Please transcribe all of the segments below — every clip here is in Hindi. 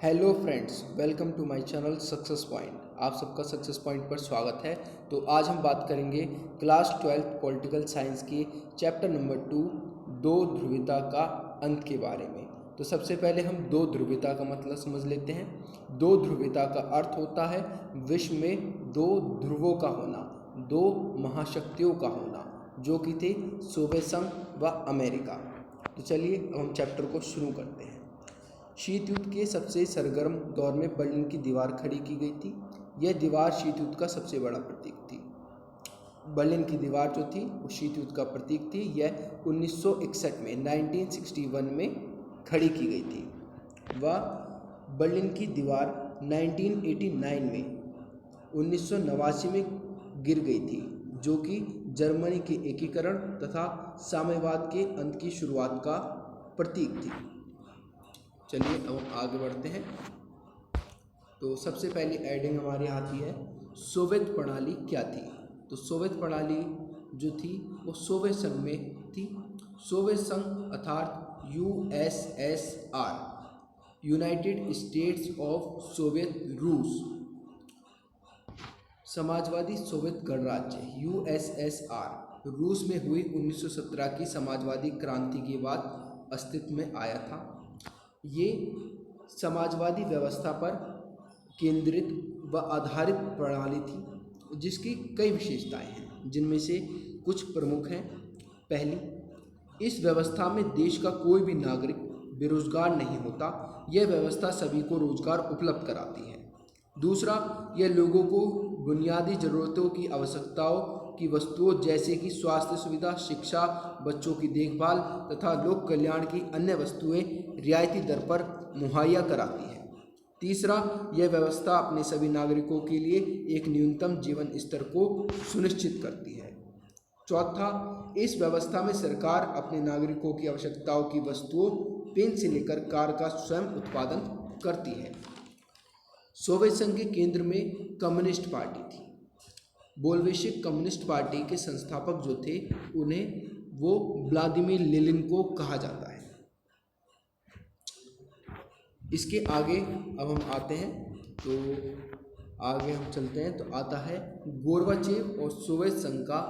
Hello friends, welcome to my channel success point. आप सबका सक्सेस पॉइंट पर स्वागत है। तो आज हम बात करेंगे क्लास 12th पॉलिटिकल साइंस के चैप्टर नंबर 2 दो ध्रुवीयता का अंत के बारे में। तो सबसे पहले हम दो ध्रुवीयता का मतलब समझ लेते हैं। दो ध्रुवीयता का अर्थ होता है विश्व में दो ध्रुवों का होना, दो महाशक्तियों का होना, जो कि थे सोवियत संघ व अमेरिका। तो चलिए अब हम चैप्टर को शुरू करते हैं। शीत युद्ध के सबसे सरगर्म दौर में बर्लिन की दीवार खड़ी की गई थी। यह दीवार शीत युद्ध का सबसे बड़ा प्रतीक थी। बर्लिन की दीवार जो थी वो शीत युद्ध का प्रतीक थी। यह 1961 में 1961 में खड़ी की गई थी। वह बर्लिन की दीवार 1989 में 1989 में गिर गई थी, जो कि जर्मनी के एकीकरण तथा साम्यवाद के अंत की शुरुआत का प्रतीक थी। चलिए अब हम आगे बढ़ते हैं। तो सबसे पहली एडिंग हमारी आती है, सोवियत प्रणाली क्या थी। तो सोवियत प्रणाली जो थी वो सोवियत संघ में थी। सोवियत संघ अर्थात USSR, United states of Soviet रूस, समाजवादी सोवियत गणराज्य यूएसएसआर रूस में हुई 1917 की समाजवादी क्रांति के बाद अस्तित्व में आया था। ये समाजवादी व्यवस्था पर केंद्रित व आधारित प्रणाली थी, जिसकी कई विशेषताएं हैं, जिनमें से कुछ प्रमुख हैं। पहली, इस व्यवस्था में देश का कोई भी नागरिक बेरोजगार नहीं होता। यह व्यवस्था सभी को रोजगार उपलब्ध कराती है। दूसरा, यह लोगों को बुनियादी ज़रूरतों की आवश्यकताओं की वस्तुओं जैसे कि स्वास्थ्य सुविधा, शिक्षा, बच्चों की देखभाल तथा लोक कल्याण की अन्य वस्तुएं रियायती दर पर मुहैया कराती है। तीसरा, यह व्यवस्था अपने सभी नागरिकों के लिए एक न्यूनतम जीवन स्तर को सुनिश्चित करती है। चौथा, इस व्यवस्था में सरकार अपने नागरिकों की आवश्यकताओं की वस्तुओं पेन से लेकर कार का स्वयं उत्पादन करती है। सोवियत संघ के केंद्र में कम्युनिस्ट पार्टी थी। बोल्शेविक कम्युनिस्ट पार्टी के संस्थापक जो थे उन्हें वो व्लादिमीर लेनिन को कहा जाता है। इसके आगे अब हम आते हैं, तो आगे हम चलते हैं। तो आता है गोर्बाचेव और सोवियत संघ का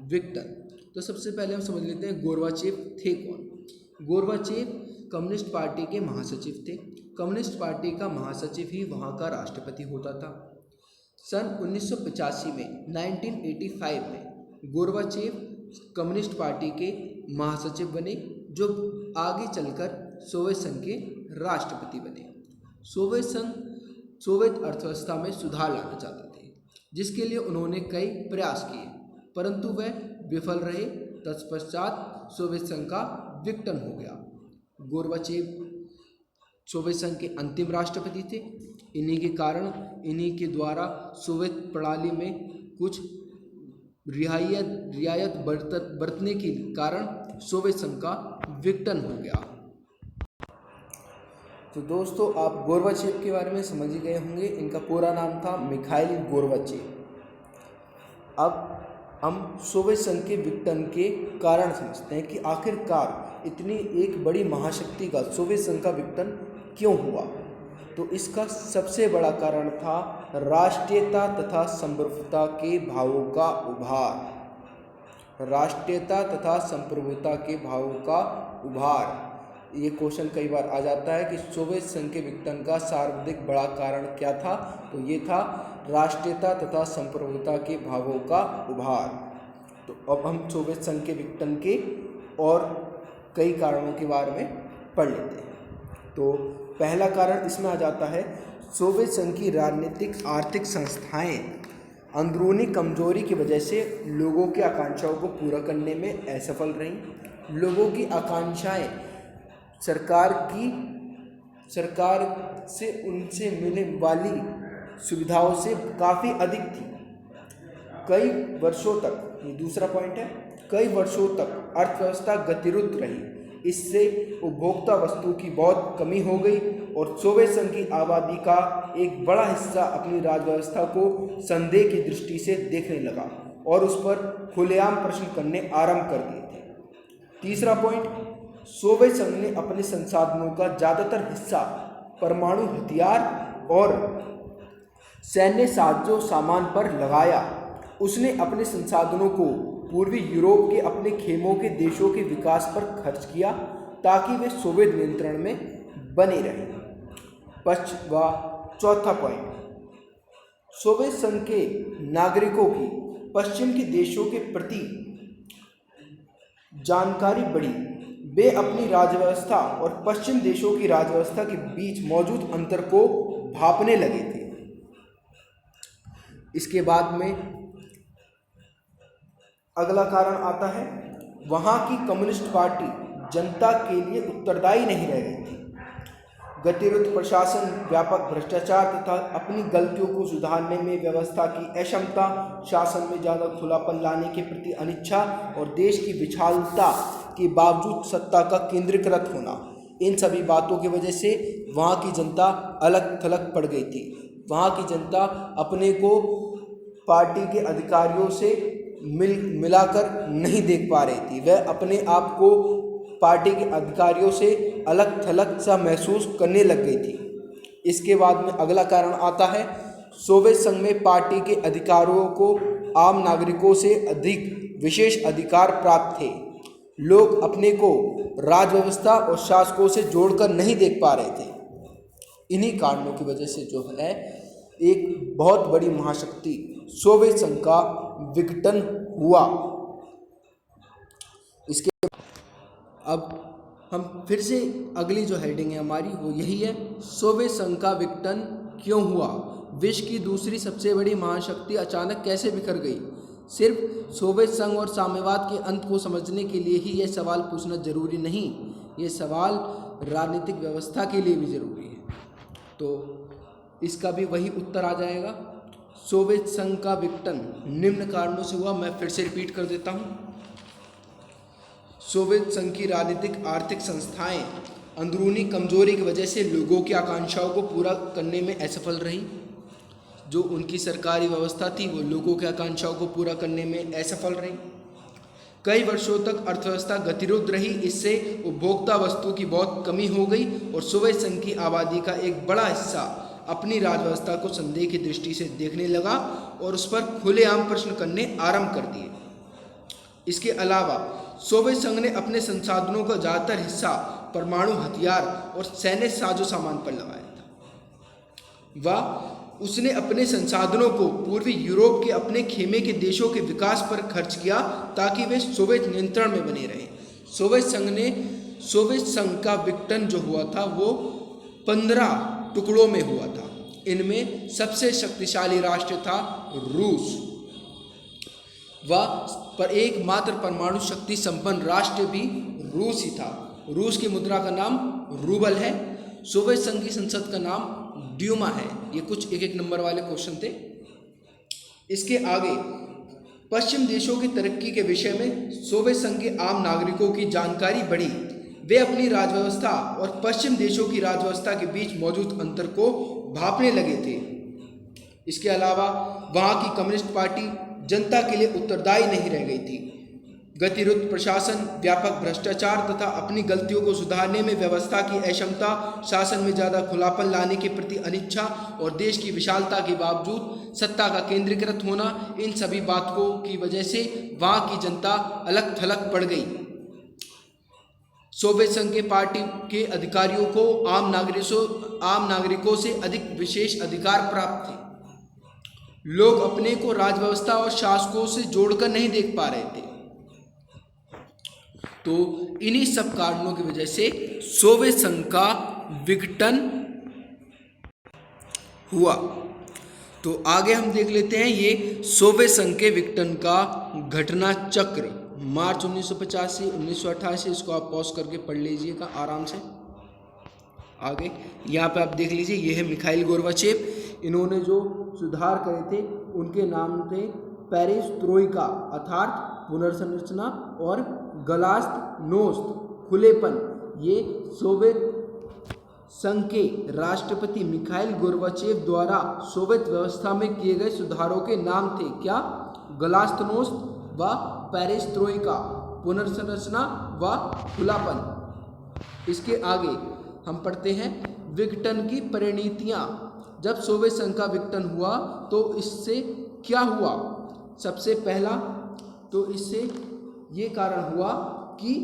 विघटन। तो सबसे पहले हम समझ लेते हैं गोर्बाचेव थे कौन। गोर्बाचेव कम्युनिस्ट पार्टी के महासचिव थे। कम्युनिस्ट पार्टी का महासचिव ही वहाँ का राष्ट्रपति होता था। सन 1985 में 1985 में गोर्बाचेव कम्युनिस्ट पार्टी के महासचिव बने, जो आगे चलकर सोवियत संघ के राष्ट्रपति बने। सोवियत संघ सोवियत अर्थव्यवस्था में सुधार लाना चाहते थे, जिसके लिए उन्होंने कई प्रयास किए, परंतु वह विफल रहे। तत्पश्चात सोवियत संघ का विघटन हो गया। गोर्बाचेव सोवियत संघ के अंतिम राष्ट्रपति थे। इन्हीं के द्वारा सोवियत प्रणाली में कुछ रियायत बरतने के कारण सोवियत संघ का विघटन हो गया। तो दोस्तों, आप गोर्बाचेव के बारे में समझ ही गए होंगे। इनका पूरा नाम था मिखाइल गोर्बाचेव। अब हम सोवियत संघ के विघटन के कारण समझते हैं कि आखिरकार इतनी एक बड़ी महाशक्ति का सोवियत संघ का विघटन क्यों हुआ। तो इसका सबसे बड़ा कारण था राष्ट्रीयता तथा संप्रभुता के भावों का उभार। राष्ट्रीयता तथा संप्रभुता के भावों का उभार, ये क्वेश्चन कई बार आ जाता है कि सोवियत संघ के विघटन का सर्वाधिक बड़ा कारण क्या था। तो ये था राष्ट्रीयता तथा संप्रभुता के भावों का उभार। तो अब हम सोवियत संघ के विघटन के और कई कारणों के बारे में पढ़ लेते हैं। तो पहला कारण इसमें आ जाता है, सोवियत संघ की राजनीतिक आर्थिक संस्थाएं अंदरूनी कमजोरी की वजह से लोगों की आकांक्षाओं को पूरा करने में असफल रहीं। लोगों की आकांक्षाएं सरकार से उनसे मिलने वाली सुविधाओं से काफ़ी अधिक थी। कई वर्षों तक, ये दूसरा पॉइंट है, कई वर्षों तक अर्थव्यवस्था गतिरुद्ध रही। इससे उपभोक्ता वस्तु की बहुत कमी हो गई और सोवियत संघ की आबादी का एक बड़ा हिस्सा अपनी राजव्यवस्था को संदेह की दृष्टि से देखने लगा और उस पर खुलेआम प्रश्न करने आरंभ कर दिए थे। तीसरा पॉइंट, सोवियत संघ ने अपने संसाधनों का ज़्यादातर हिस्सा परमाणु हथियार और सैन्य साजो सामान पर लगाया। उसने अपने संसाधनों को पूर्वी यूरोप के अपने खेमों के देशों के विकास पर खर्च किया ताकि वे सोवियत नियंत्रण में बने रहें। चौथा पॉइंट, सोवियत संघ के नागरिकों की पश्चिम के देशों के प्रति जानकारी बढ़ी। वे अपनी राज्यव्यवस्था और पश्चिम देशों की राज्यव्यवस्था के बीच मौजूद अंतर को भांपने लगे थे। इसके बाद में अगला कारण आता है, वहाँ की कम्युनिस्ट पार्टी जनता के लिए उत्तरदायी नहीं रह गई थी। गतिरोध प्रशासन, व्यापक भ्रष्टाचार तथा अपनी गलतियों को सुधारने में व्यवस्था की अक्षमता, शासन में ज़्यादा खुलापन लाने के प्रति अनिच्छा और देश की विशालता के बावजूद सत्ता का केंद्रीकृत होना, इन सभी बातों की वजह से वहाँ की जनता अलग थलग पड़ गई थी। वहाँ की जनता अपने को पार्टी के अधिकारियों से मिलाकर नहीं देख पा रही थी। वह अपने आप को पार्टी के अधिकारियों से अलग थलग सा महसूस करने लग गई थी। इसके बाद में अगला कारण आता है, सोवियत संघ में पार्टी के अधिकारियों को आम नागरिकों से अधिक विशेष अधिकार प्राप्त थे। लोग अपने को राज व्यवस्था और शासकों से जोड़कर नहीं देख पा रहे थे। इन्हीं कारणों की वजह से जो है एक बहुत बड़ी महाशक्ति सोवियत संघ का विघटन हुआ। इसके अब हम फिर से अगली जो हेडिंग है हमारी वो यही है, सोवियत संघ का विघटन क्यों हुआ? विश्व की दूसरी सबसे बड़ी महाशक्ति अचानक कैसे बिखर गई? सिर्फ सोवियत संघ और साम्यवाद के अंत को समझने के लिए ही यह सवाल पूछना जरूरी नहीं, ये सवाल राजनीतिक व्यवस्था के लिए भी जरूरी है। तो इसका भी वही उत्तर आ जाएगा। सोवियत संघ का विघटन निम्न कारणों से हुआ। मैं फिर से रिपीट कर देता हूँ। सोवियत संघ की राजनीतिक आर्थिक संस्थाएं अंदरूनी कमजोरी की वजह से लोगों की आकांक्षाओं को पूरा करने में असफल रहीं। जो उनकी सरकारी व्यवस्था थी वो लोगों की आकांक्षाओं को पूरा करने में असफल रही। कई वर्षों तक अर्थव्यवस्था गतिरोध रही। इससे उपभोक्ता वस्तु की बहुत कमी हो गई और सोवियत संघ की आबादी का एक बड़ा हिस्सा अपनी राजव्यवस्था को संदेह की दृष्टि से देखने लगा और उस पर खुलेआम प्रश्न करने आरंभ कर दिए। इसके अलावा सोवियत संघ ने अपने संसाधनों का ज़्यादातर हिस्सा परमाणु हथियार और सैन्य साजो सामान पर लगाया था। वह उसने अपने संसाधनों को पूर्वी यूरोप के अपने खेमे के देशों के विकास पर खर्च किया ताकि वे सोवियत नियंत्रण में बने रहें। सोवियत संघ का विघटन जो हुआ था वो 15 टुकड़ों में हुआ था। इनमें सबसे शक्तिशाली राष्ट्र था रूस। वह पर एकमात्र परमाणु शक्ति संपन्न राष्ट्र भी रूस ही था। रूस की मुद्रा का नाम रूबल है। सोवियत संघ की संसद का नाम ड्यूमा है। ये कुछ एक नंबर वाले क्वेश्चन थे। इसके आगे पश्चिम देशों की तरक्की के विषय में सोवियत संघ के आम नागरिकों की जानकारी बढ़ी। वे अपनी राजव्यवस्था और पश्चिम देशों की राजव्यवस्था के बीच मौजूद अंतर को भांपने लगे थे। इसके अलावा वहाँ की कम्युनिस्ट पार्टी जनता के लिए उत्तरदायी नहीं रह गई थी। गतिरोध प्रशासन, व्यापक भ्रष्टाचार तथा अपनी गलतियों को सुधारने में व्यवस्था की अक्षमता, शासन में ज़्यादा खुलापन लाने के प्रति अनिच्छा और देश की विशालता के बावजूद सत्ता का केंद्रीकृत होना, इन सभी बातों की वजह से वहाँ की जनता अलग थलग पड़ गई। सोवियत संघ के पार्टी के अधिकारियों को आम नागरिकों से अधिक विशेष अधिकार प्राप्त थे। लोग अपने को राजव्यवस्था और शासकों से जोड़कर नहीं देख पा रहे थे। तो इन्हीं सब कारणों की वजह से सोवियत संघ का विघटन हुआ। तो आगे हम देख लेते हैं ये सोवियत संघ के विघटन का घटना चक्र। मार्च 1985 से 1988, इसको आप पॉज करके पढ़ लीजिएगा आराम से। आगे यहाँ पे आप देख लीजिए, ये है मिखाइल गोर्बाचेव। इन्होंने जो सुधार करे थे उनके नाम थे पेरेस्ट्रोइका अर्थात पुनर्संरचना और गलास्तनोस्त खुलेपन। ये सोवियत संघ के राष्ट्रपति मिखाइल गोर्बाचेव द्वारा सोवियत व्यवस्था में किए गए सुधारों के नाम थे। क्या? गलास्तनोस्त व पेरेस्ट्रोइका, पुनर्संरचना व खुलापन। इसके आगे हम पढ़ते हैं विघटन की परिणतियाँ। जब सोवियत संघ का विघटन हुआ तो इससे क्या हुआ? सबसे पहला तो इससे ये कारण हुआ कि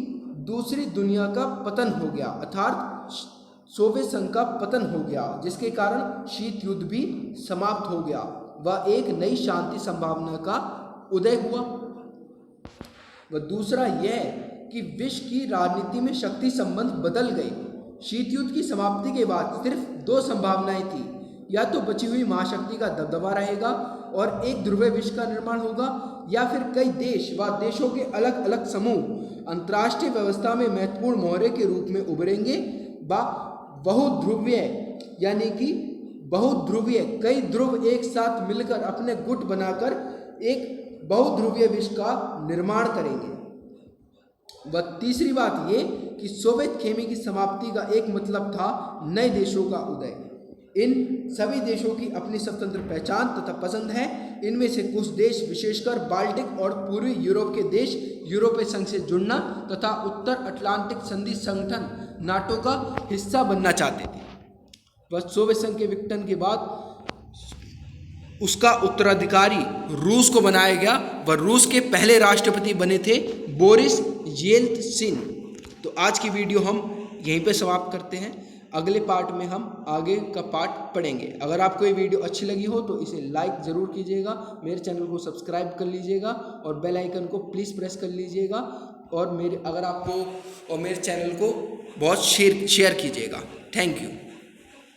दूसरी दुनिया का पतन हो गया, अर्थात सोवियत संघ का पतन हो गया, जिसके कारण शीत युद्ध भी समाप्त हो गया व एक नई शांति संभावना का उदय हुआ। व दूसरा यह कि विश्व की राजनीति में शक्ति संबंध बदल गए। शीत युद्ध की समाप्ति के बाद सिर्फ दो संभावनाएं थी, या तो बची हुई महाशक्ति का दबदबा रहेगा और एक ध्रुवीय विश्व का निर्माण होगा, या फिर कई देश व देशों के अलग अलग समूह अंतर्राष्ट्रीय व्यवस्था में महत्वपूर्ण मोहरे के रूप में उभरेंगे व बहुध्रुवीय, यानी कि बहुध्रुवीय कई ध्रुव एक साथ मिलकर अपने गुट बनाकर एक बहुध्रुवीय विश्व का निर्माण करेंगे। व तीसरी बात ये कि सोवियत खेमे की समाप्ति का एक मतलब था नए देशों का उदय। इन सभी देशों की अपनी स्वतंत्र पहचान तथा पसंद है। इनमें से कुछ देश, विशेषकर बाल्टिक और पूर्वी यूरोप के देश, यूरोपीय संघ से जुड़ना तथा उत्तर अटलांटिक संधि संगठन नाटो का हिस्सा बनना चाहते थे। वह सोवियत संघ के विघटन के बाद उसका उत्तराधिकारी रूस को बनाया गया व रूस के पहले राष्ट्रपति बने थे बोरिस येल्त्सिन। तो आज की वीडियो हम यहीं पे समाप्त करते हैं। अगले पार्ट में हम आगे का पार्ट पढ़ेंगे। अगर आपको ये वीडियो अच्छी लगी हो तो इसे लाइक ज़रूर कीजिएगा, मेरे चैनल को सब्सक्राइब कर लीजिएगा और बेल आइकन को प्लीज़ प्रेस कर लीजिएगा, और मेरे चैनल को बहुत शेयर कीजिएगा। Thank you.